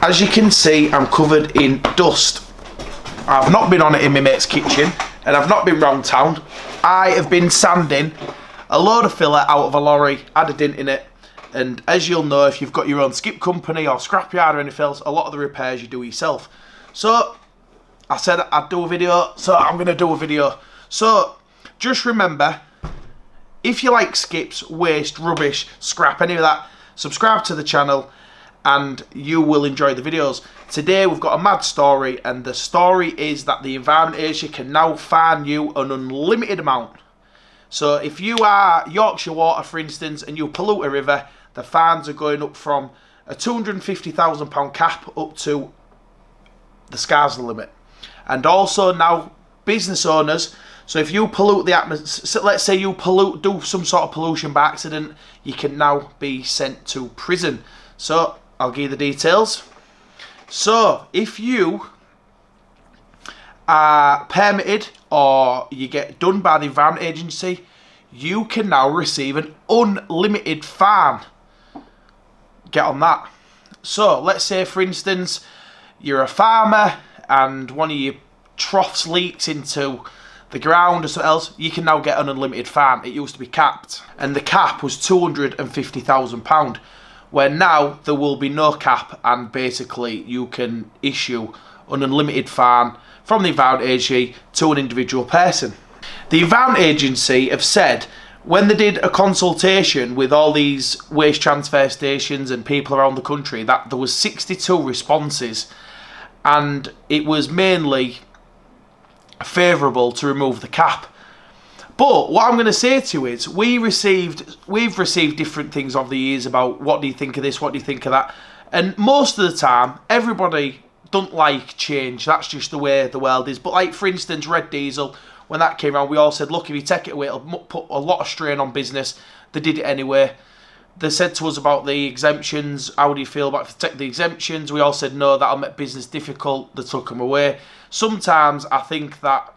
as you can see, I'm covered in dust. I've not been on it in my mate's kitchen, and I've not been round town. I have been sanding a load of filler out of a lorry, had a dent in it, and as you'll know, if you've got your own skip company or scrapyard or anything else, a lot of the repairs you do yourself. So I said I'd do a video, so I'm going to do a video. So just remember, if you like skips, waste, rubbish, scrap, any of that, subscribe to the channel and you will enjoy the videos. Today we've got a mad story, and the story is that the Environment Agency can now fine you an unlimited amount. So if you are Yorkshire Water, for instance, and you pollute a river, the fines are going up from a £250,000 cap up to the sky's the limit. And also now business owners, so if you pollute the atmosphere, let's say you do some sort of pollution by accident, you can now be sent to prison. So I'll give you the details. So if you are permitted or you get done by the Environment Agency, you can now receive an unlimited fine. Get on that. So let's say, for instance, you're a farmer and one of your troughs leaks into the ground or something else, you can now get an unlimited fine. It used to be capped, and the cap was £250,000, where now there will be no cap, and basically you can issue an unlimited fine from the Environment Agency to an individual person. The Environment Agency have said, when they did a consultation with all these waste transfer stations and people around the country, that there was 62 responses, and it was mainly favourable to remove the cap. But what I'm going to say to you is, we've received different things over the years about what do you think of this, what do you think of that, and most of the time everybody don't like change. That's just the way the world is. But like, for instance, red diesel, when that came around, we all said, look, if you take it away, it'll put a lot of strain on business. They did it anyway. They said to us about the exemptions, how do you feel about if you take the exemptions? We all said, no, that'll make business difficult. They took them away. Sometimes I think that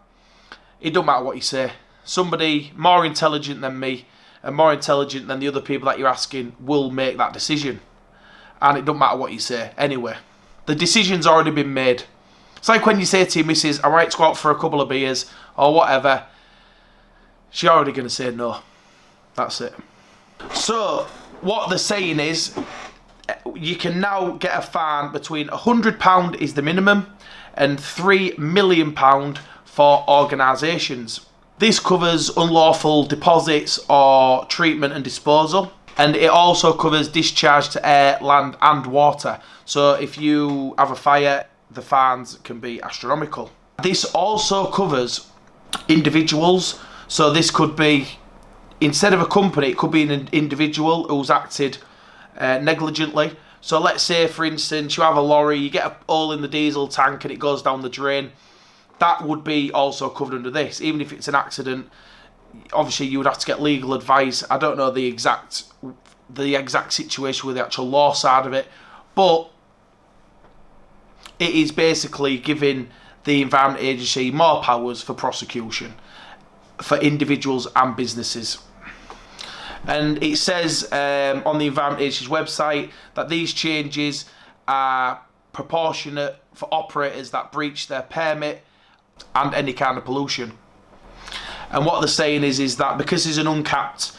it don't matter what you say. Somebody more intelligent than me and more intelligent than the other people that you're asking will make that decision. And it don't matter what you say. Anyway, the decision's already been made. It's like when you say to your missus, I might go out for a couple of beers or whatever, she's already going to say no. That's it. So what they're saying is, you can now get a fine between £100 is the minimum and £3 million for organisations. This covers unlawful deposits or treatment and disposal, and it also covers discharge to air, land and water. So if you have a fire, the fines can be astronomical. This also covers individuals, so this could be, instead of a company, it could be an individual who's acted negligently. So let's say, for instance, you have a lorry, you get a hole in the diesel tank and it goes down the drain. That would be also covered under this. Even if it's an accident, obviously you would have to get legal advice. I don't know the exact situation with the actual law side of it, but it is basically giving the Environment Agency more powers for prosecution for individuals and businesses. And it says on the Environment Agency's website that these changes are proportionate for operators that breach their permit and any kind of pollution. And what they're saying is that because there's an uncapped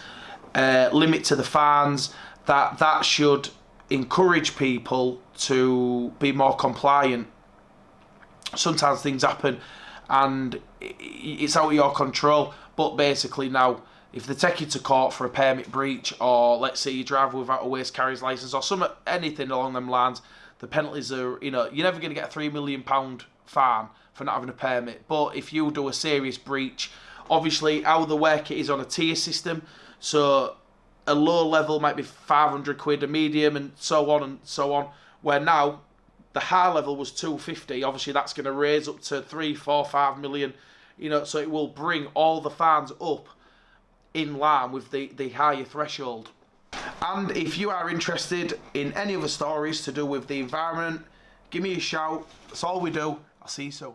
limit to the fines, that should encourage people to be more compliant. Sometimes things happen and it's out of your control, but basically now, if they take you to court for a permit breach, or let's say you drive without a waste carrier's licence or anything along them lines, the penalties are, you're never going to get a £3 million fine for not having a permit. But if you do a serious breach, obviously how they work it is on a tier system, so a low level might be 500 quid, a medium and so on, where now the high level was 250. Obviously that's going to raise up to 3, 4, 5 million, so it will bring all the fines up in line with the higher threshold. And if you are interested in any other stories to do with the environment, give me a shout. That's all we do. I'll see you soon.